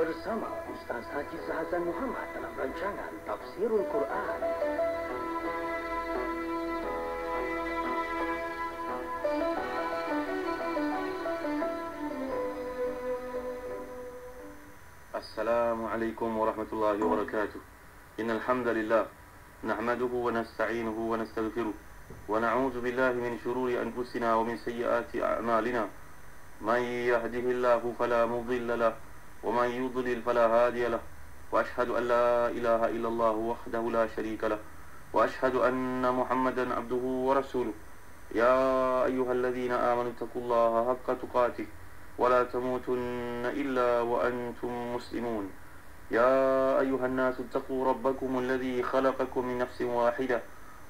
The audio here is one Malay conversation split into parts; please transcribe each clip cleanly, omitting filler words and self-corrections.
bersama Ustaz Haji Hasan Muhammad dalam rancangan Tafsirul Quran. Assalamualaikum warahmatullahi wabarakatuh. Innal hamdalillah nahmaduhu wa nasta'inuhu wa nastaghfiruh wa na'udzu billahi min shururi anfusina wa min sayyiati a'malina. May yahdihillahu fala mudilla lahu wa may yudlil fala hadiya lahu. Wa ashhadu an la ilaha illallah wahdahu la sharika lahu wa ashhadu anna Muhammadan abduhu wa rasuluh. Ya ayyuhalladzina amanu taqullaha haqqa tuqatih wa la tamutunna illa wa antum muslimun. يا أيها الناس اتقوا ربكم الذي خلقكم من نفس واحدة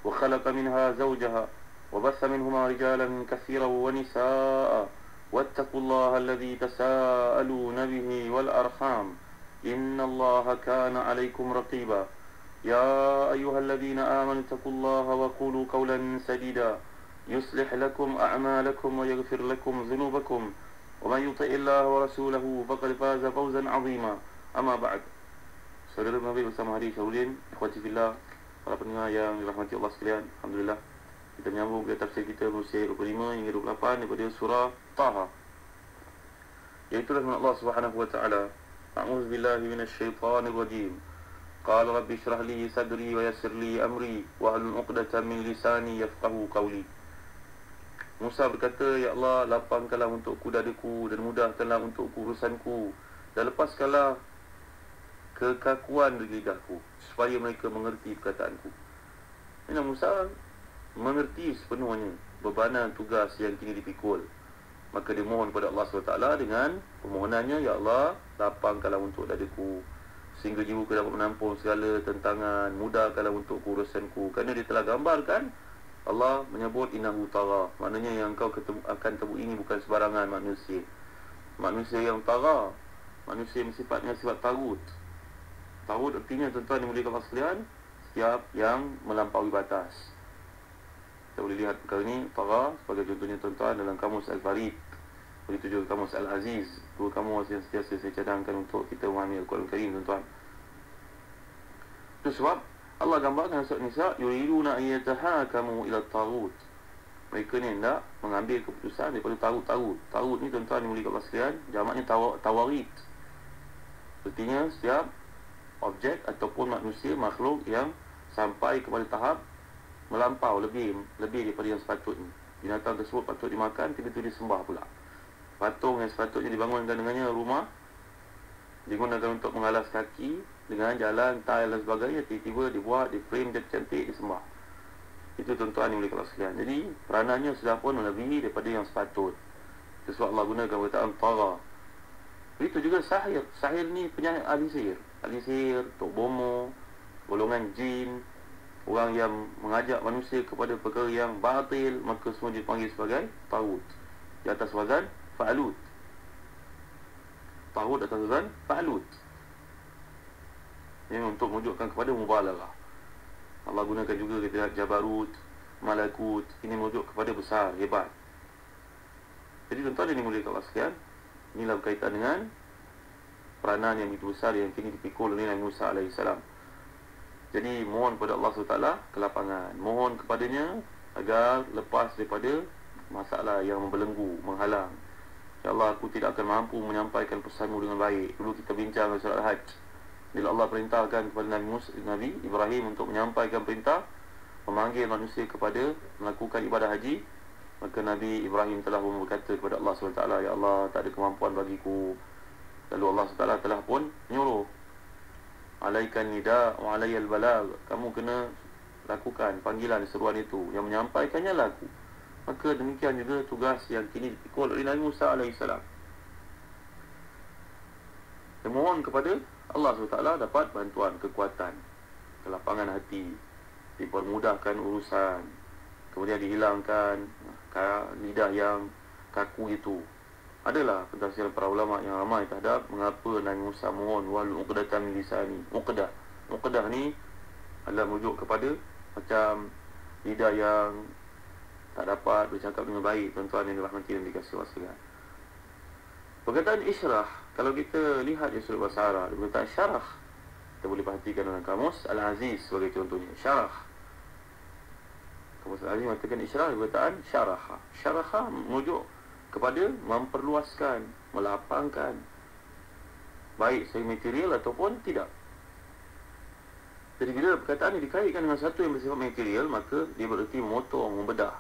وخلق منها زوجها وبث منهما رجالا كثيرا ونساء واتقوا الله الذي تساءلون به والأرحام إن الله كان عليكم رقيبا. يا أيها الذين آمنوا اتقوا الله وقولوا قولا سديدا يصلح لكم أعمالكم ويغفر لكم ذنوبكم ومن يطع الله ورسوله فقد فاز فوزا عظيما. Amma ba'd. Saudara Nabi bersama Hadi Syahudin, ikhwati fillah, para pendengar yang dirahmati Allah sekalian. Alhamdulillah, kita menyambung ke tafsir kita berusia 25 hingga 28 daripada surah Taha, iaitu firman Allah Subhanahu wa taala, A'udzu billahi minasyaitonir rajim. Qala rabbi shrah li sadri wa yassir li amri wa hlul 'uqdatam min lisani yafqahu qawli. Musa berkata, ya Allah, lapangkanlah untukku dadaku dan mudahkanlah untukku urusanku, dan lepaskanlah kekakuan di lidahku supaya mereka mengerti perkataanku. Nabi Musa mengerti sepenuhnya bebanan tugas yang kini dipikul. Maka dia mohon kepada Allah SWT dengan permohonannya, ya Allah, lapangkanlah untuk dadaku sehingga jiwaku dapat menampung segala tentangan, mudahkanlah untuk urusanku. Kerana dia telah gambarkan, Allah menyebut innahu tagha, maknanya yang kau akan temui ini bukan sebarangan manusia. Manusia yang tagha, manusia yang sifatnya sifat tagut. Tagut artinya, tuan-tuan yang mulia Allah sekalian, setiap yang melampaui batas. Kita boleh lihat perkara ini, tagha, sebagai contohnya tuan-tuan dalam kamus Al-Farid, begitu juga kamus Al-Aziz, dua kamus yang sentiasa saya cadangkan untuk kita memahami Al-Quran Karim, tuan-tuan. Itu sebab Allah gambarkan surat Nisa, yuriduna ayyatahakamu ila tagut. Mereka ni hendak mengambil keputusan daripada tagut-tagut. Tagut ni, tuan-tuan yang mulia Allah sekalian, jamaknya tawarit. Artinya setiap objek ataupun manusia, makhluk yang sampai kepada tahap melampau lebih daripada yang sepatutnya. Binatang tersebut patut dimakan, tiba-tiba disembah pula. Patung yang sepatutnya dibangunkan dengannya rumah, digunakan untuk mengalas kaki dengan jalan, tile dan sebagainya, tiba-tiba dibuat, di frame cantik, disembah. Itu tuan-tuan yang boleh kalau sekalian. Jadi peranannya sudah pun melebihi daripada yang sepatut. Itu sebab Allah gunakan perkataan tagha. Begitu juga sahir. Sahir ni penyahir ahli sihir. Ahli sihir, tok bomo, golongan jin, orang yang mengajak manusia kepada perkara yang batil, maka semua dipanggil sebagai tagut. Di atas wazan fa'alut. Tagut atas wazan fa'alut. Ini untuk menunjukkan kepada mubalaghah. Allah gunakan juga kita lihat jabarut, malakut. Ini merujuk kepada besar, hebat. Jadi tuan-tuan yang dimuliakan Allah sekalian, inilah berkaitan dengan peranan yang begitu besar yang kini dipikul oleh Nabi Musa AS. Jadi mohon kepada Allah SWT kelapangan, mohon kepadanya agar lepas daripada masalah yang membelenggu, menghalang. Ya Allah, aku tidak akan mampu menyampaikan pesanmu dengan baik. Dulu kita bincang dalam surat Al-Hajj, bila Allah perintahkan kepada Nabi Ibrahim untuk menyampaikan perintah, memanggil manusia kepada melakukan ibadah haji, maka Nabi Ibrahim telah pun berkata kepada Allah SWT, ya Allah, tak ada kemampuan bagiku. Lalu Allah SWT telah pun menyuruh, alaikan nida wa alaiyal balag, kamu kena lakukan panggilan seruan itu, yang menyampaikannya lah aku. Maka demikian juga tugas yang kini dipikul oleh Nabi Musa AS. Dan mohon kepada Allah SWT dapat bantuan, kekuatan, kelapangan hati, dipermudahkan urusan, kemudian dihilangkan lidah yang kaku itu. Adalah pentafsiran para ulama yang ramai terhadap mengapa Nabi Musa mohon wal uqdatan min lisani. Uqdah ni adalah merujuk kepada macam lidah yang tak dapat bercakap dengan baik, tuan-tuan yang dirahmati dan dikasihi Allah sekalian. Perkataan israh, Kalau kita lihat di surat bahasa Arab, dia kata syarah. Kita boleh perhatikan dalam kamus Al-Aziz sebagai contohnya. Syarah. Kamus Al-Aziz mengatakan isyarah, perkataan syaraha. Syaraha merujuk kepada memperluaskan, melapangkan, baik secara material ataupun tidak. Jadi bila perkataan ini dikaitkan dengan satu yang bersifat material, maka dia bererti memotong, membedah.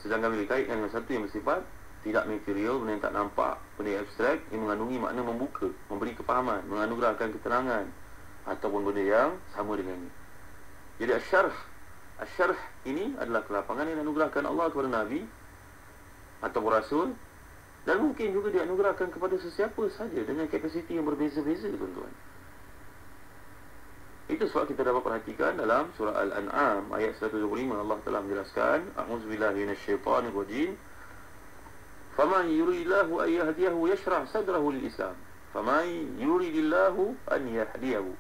Sedangkan bila dikaitkan dengan satu yang bersifat tidak material, benda yang tak nampak, benda yang abstrak, yang mengandungi makna membuka, memberi kefahaman, menganugerahkan keterangan, ataupun benda yang sama dengannya. Jadi asyarh ini adalah kelapangan yang dianugerahkan Allah kepada Nabi atau Rasul, dan mungkin juga dianugerahkan kepada sesiapa saja dengan kapasiti yang berbeza-beza, tuan-tuan. Itu sebab kita dapat perhatikan dalam surah Al-An'am ayat 125, Allah telah menjelaskan, a'udzubillahi minasyaitonirrajim, faman yuridillahu an yahdiyahu yashrah sadrahu lil Islam. Faman yuridillahu an yahdiyahu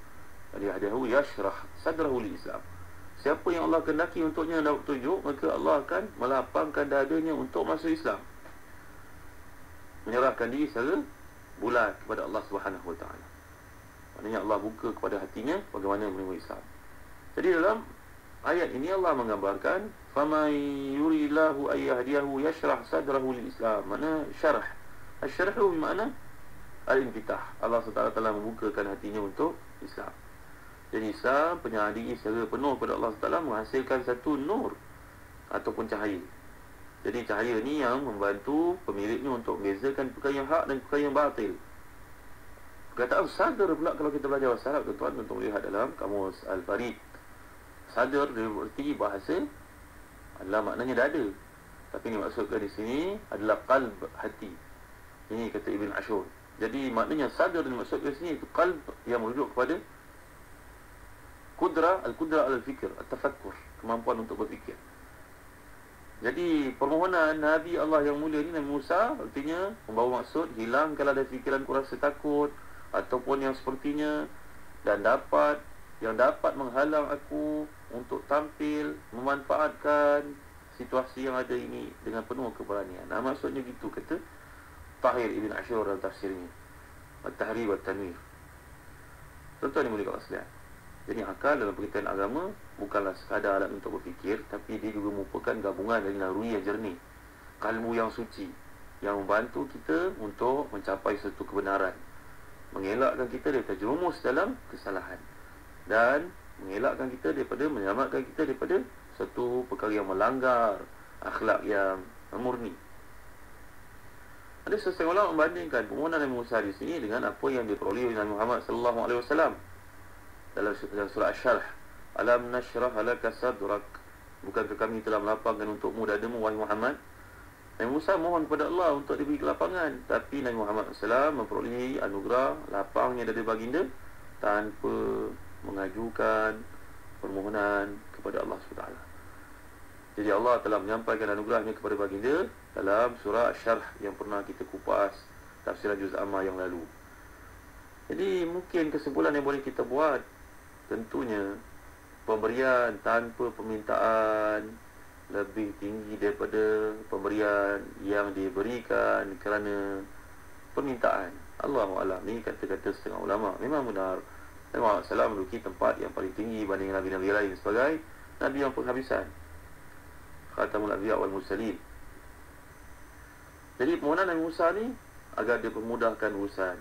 yashrah sadrahu lil Islam. Siapa yang Allah kehendaki untuknya dapat petunjuk, maka Allah akan melapangkan dadanya untuk masuk Islam. Menyerahkan diri secara bulat kepada Allah Subhanahu Wa Taala. Maknanya Allah buka kepada hatinya bagaimana menerima Islam. Jadi dalam ayat ini Allah menggambarkan faman yuridillahu an yahdiyahu yashrah sadrahu lil Islam. Makna syarah. Asy-syarhu bermakna al-infitah. Allah SWT telah membukakan hatinya untuk Islam. Jadi Islam penyerah diri secara penuh kepada Allah SWT menghasilkan satu nur ataupun cahaya. Jadi cahaya ni yang membantu pemiliknya untuk membezakan perkara yang hak dan perkara yang batil. Perkataan sadar pula kalau kita belajar bahasa Arab, tuan-tuan, untuk melihat dalam kamus Al-Farid. Sadar dia berarti bahasa adalah maknanya dada. Tapi ini maksudkan di sini adalah qalb, hati. Ini kata Ibn Ashur. Jadi maknanya sadar yang maksudkan di sini itu qalb yang merujuk kepada al-qudrah al-fikr, at-tafakkur, kemampuan untuk berfikir. Jadi permohonan Nabi Allah yang mulia ni, Nabi Musa, artinya membawa maksud hilangkanlah dari fikiranku rasa takut ataupun yang sepertinya, dan yang dapat menghalang aku untuk tampil memanfaatkan situasi yang ada ini dengan penuh keberanian. Nah, maksudnya gitu kata Tahir Ibn Ashur dalam tafsirnya At-Tahrir wa Tanwir. Tuan-tuan yang mulia kat sekalian, jadi akal dalam pengertian agama bukanlah sekadar alat untuk berfikir, tapi dia juga merupakan gabungan dari naluri yang jernih, kalbu yang suci, yang membantu kita untuk mencapai satu kebenaran, mengelakkan kita daripada jerumus dalam kesalahan, dan menyelamatkan kita daripada satu perkara yang melanggar akhlak yang murni. Ada sesetengah ulama membandingkan permohonan Nabi Musa di sini dengan apa yang diperoleh oleh Nabi Muhammad sallallahu alaihi wasallam dalam surah Asy-Syarh, alam nashrah laka sadrak, bukankah kami telah melapangkan untukmu dadamu wahai Muhammad. Nabi Musa mohon kepada Allah untuk diberi kelapangan, tapi Nabi Muhammad SAW memperolehi anugerah lapangnya dada baginda tanpa mengajukan permohonan kepada Allah SWT. Jadi Allah telah menyampaikan anugerahnya kepada baginda dalam surah Asy-Syarh yang pernah kita kupas tafsiran juz amma yang lalu. Jadi mungkin kesimpulan yang boleh kita buat, tentunya pemberian tanpa permintaan lebih tinggi daripada pemberian yang diberikan kerana permintaan. Allahu a'lam. Ini kata-kata setengah ulama. Memang benar, Nabi Muhammad SAW menduduki tempat yang paling tinggi banding Nabi-Nabi lain sebagai Nabi yang penghabisan, Khatamul Anbiya wal Mursalin. Jadi permohonan Nabi Musa ni agar dia permudahkan urusan.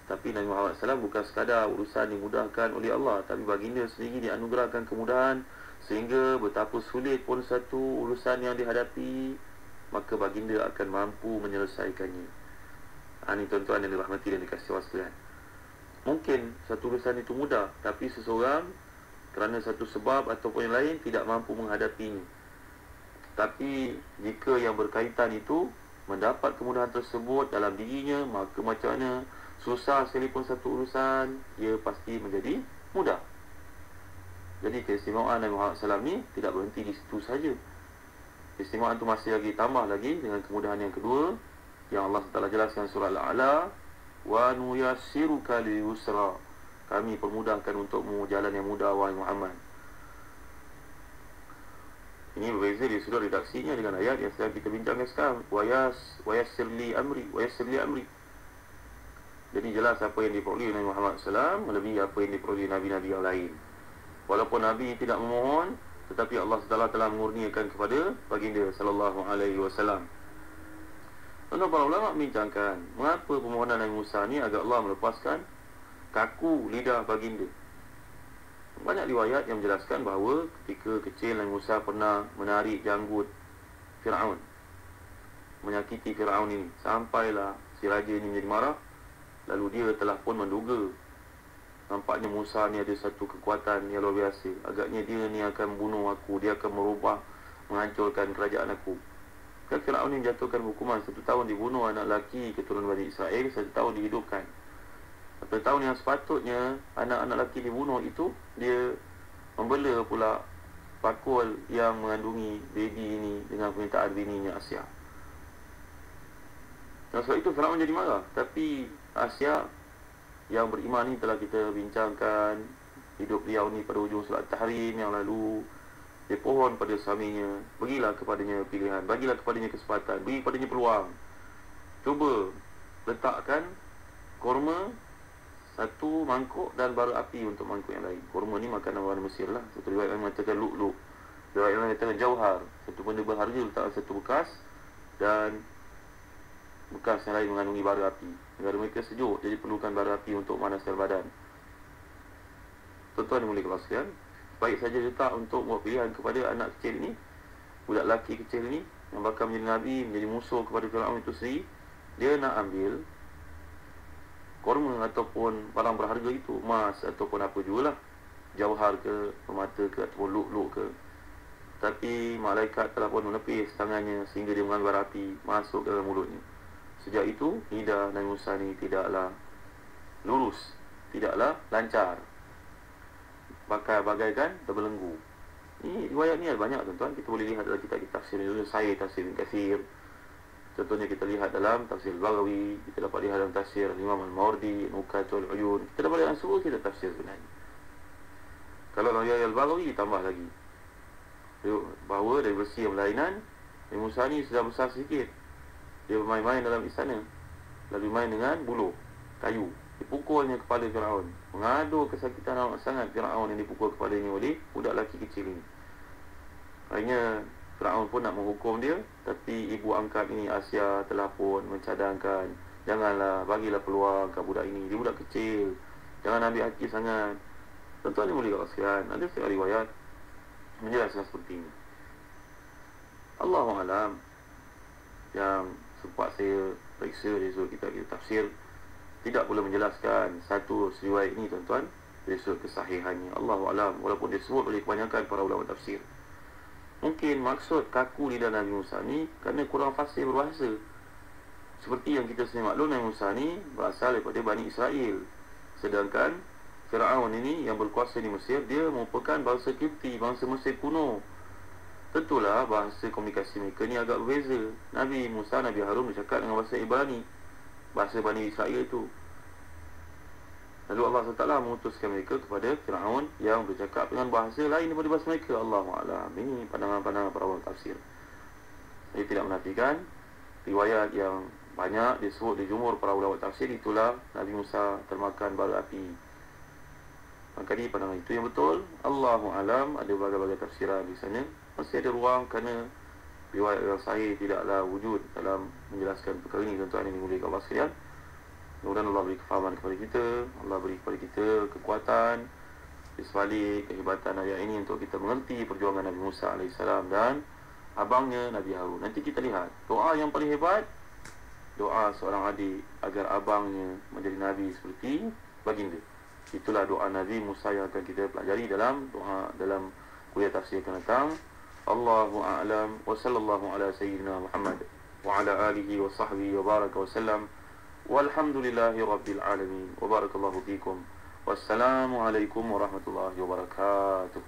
Tapi Nabi Muhammad SAW bukan sekadar urusan dimudahkan oleh Allah, tapi baginda sendiri dianugerahkan kemudahan sehingga betapa sulit pun satu urusan yang dihadapi, maka baginda akan mampu menyelesaikannya. Ini tuan-tuan yang dirahmati dan dikasihi Allah sekalian. Mungkin satu urusan itu mudah, tapi seseorang kerana satu sebab ataupun yang lain tidak mampu menghadapinya. Tapi jika yang berkaitan itu mendapat kemudahan tersebut dalam dirinya, maka macam mana susah sekalipun satu urusan, ia pasti menjadi mudah. Jadi keistimewaan Nabi Muhammad SAW ni tidak berhenti di situ saja. Keistimewaan itu masih lagi tambah lagi dengan kemudahan yang kedua yang Allah Taala jelaskan surah Al-A'la, wa nuyassiruka lil yusra, kami permudahkan untukmu jalan yang mudah wahai Muhammad. Ini berbeza di sudut redaksinya dengan ayat yang sedang kita bincangkan sekarang, wa yassir li amri. Jadi jelas apa yang diperoleh Nabi Muhammad SAW melebihi apa yang diperoleh Nabi-Nabi yang lain. Walaupun Nabi tidak memohon, tetapi Allah SWT telah mengurniakan kepada baginda sallallahu alaihi wasallam. Tuan para ulama membincangkan mengapa permohonan Nabi Musa ni agar Allah melepaskan kaku lidah baginda. Banyak riwayat yang menjelaskan bahawa ketika kecil Nabi Musa pernah menarik janggut Fir'aun, menyakiti Fir'aun ini, sampailah si raja ini menjadi marah. Lalu dia telah pun menduga, nampaknya Musa ni ada satu kekuatan yang luar biasa, agaknya dia ni akan membunuh aku, dia akan merubah, menghancurkan kerajaan aku. Kan Fir'aun ni menjatuhkan hukuman 1 tahun dibunuh anak lelaki keturunan Bani Israel, 1 tahun dihidupkan. 1 tahun yang sepatutnya anak-anak lelaki dibunuh itu, dia membela pula pakul yang mengandungi baby ini dengan permintaan bininya Asia. Dan sebab itu Fir'aun jadi marah. Tapi Asia yang beriman ni telah kita bincangkan hidup beliau ni pada hujung surat Tahrim yang lalu. Dia pohon pada suaminya, berilah kepadanya pilihan, bagilah kepadanya kesempatan, beri kepadanya peluang. Cuba letakkan korma 1 mangkuk dan bara api untuk mangkuk yang lain. Korma ni makanan orang Mesir lah. Satu riwayat yang mengatakan lu'lu', riwayat yang mengatakan jauhar, satu benda berharga letakkan satu bekas, dan bekas yang lain mengandungi bara api. Negara mereka sejuk, jadi perlukan bara api untuk manaskan badan. Tuan-tuan dimulai kelas sekalian, baik saja letak untuk buat pilihan kepada anak kecil ini, budak lelaki kecil ini yang bakal menjadi Nabi, menjadi musuh kepada Fir'aun itu sendiri. Dia nak ambil korma ataupun barang berharga itu, emas ataupun apa jugalah, jauhar ke, permata ke, ataupun lu'lu' ke. Tapi malaikat telah pun menepis tangannya sehingga dia mengambil bara api masuk ke dalam mulutnya. Sejak itu, lidah Nabi Musa ni tidaklah lurus, tidaklah lancar, bagaikan terbelenggu. Ini riwayat ni ada banyak tuan-tuan. Kita boleh lihat dalam kitab-kitab tafsir ni. Saya tafsir Ibn Kathir. Contohnya kita lihat dalam tafsir Al-Baghawi, kita dapat lihat dalam tafsir Imam Al-Mawardi, Nukatul Uyun. Kita dapat lihat semua kita tafsir sebenarnya. Kalau dalam Al-Baghawi ditambah lagi bahawa dari versi yang berlainan, Nabi Musa ni sudah besar sedikit. Dia bermain-main dalam istana, lalu main dengan buluh kayu. Dipukulnya kepala Fir'aun. Mengadu kesakitan amat sangat Fir'aun yang dipukul kepalanya oleh budak lelaki kecil ini. Akhirnya Fir'aun pun nak menghukum dia, tapi ibu angkat ini Asia telah pun mencadangkan, janganlah, bagilah peluang kat budak ini. Dia budak kecil, jangan ambil hati sangat. Tuan-tuan ni boleh kat sekalian, ada setengah riwayat menjelaskan seperti ini. Allahu'alam. Yang sempat saya periksa dari sudut kita tafsir, tidak boleh menjelaskan satu riwayat ini tuan-tuan dari sudut kesahihannya. Allahu'alam. Walaupun disebut oleh kebanyakan para ulama tafsir, mungkin maksud kaku lidah Nabi Musa ni kerana kurang fasih berbahasa. Seperti yang kita sendiri maklum, Nabi Musa ni berasal daripada Bani Israel, sedangkan Fir'aun ini yang berkuasa di Mesir, dia merupakan bangsa Kipti, bangsa Mesir kuno. Tentulah bahasa komunikasi mereka ni agak berbeza. Nabi Musa, Nabi Harun bercakap dengan bahasa Ibrani, bahasa Bani Israel itu. Lalu Allah SWT mengutuskan mereka kepada Fir'aun yang bercakap dengan bahasa lain daripada bahasa mereka. Allahu'alam. Ini pandangan-pandangan para ulama tafsir. Saya tidak menafikan riwayat yang banyak disebut di jumhur para ulama tafsir, itulah Nabi Musa termakan bara api. Maka di pandangan itu yang betul. Allahu'alam. Ada berbagai-bagai tafsiran di sana. Masih ada ruang kerana riwayat yang sahih tidaklah wujud dalam menjelaskan perkara ini. Tuan-tuan ini mulia Allah sekalian, mudah-mudahan Allah beri kefahaman kepada kita, Allah beri kepada kita kekuatan di sebalik kehebatan ayat ini untuk kita mengerti perjuangan Nabi Musa AS dan abangnya Nabi Harun. Nanti kita lihat doa yang paling hebat, doa seorang adik agar abangnya menjadi Nabi seperti baginda. Itulah doa Nabi Musa yang akan kita pelajari dalam doa dalam kuliah tafsir akan datang. Allahu a'lam wa sallallahu ala sayyidina Muhammad wa ala alihi wa sahbihi wa baraka wa sallam. Walhamdulillahi rabbil alamin. Wa barakallahu fikum. Wassalamu alaikum warahmatullahi wabarakatuh.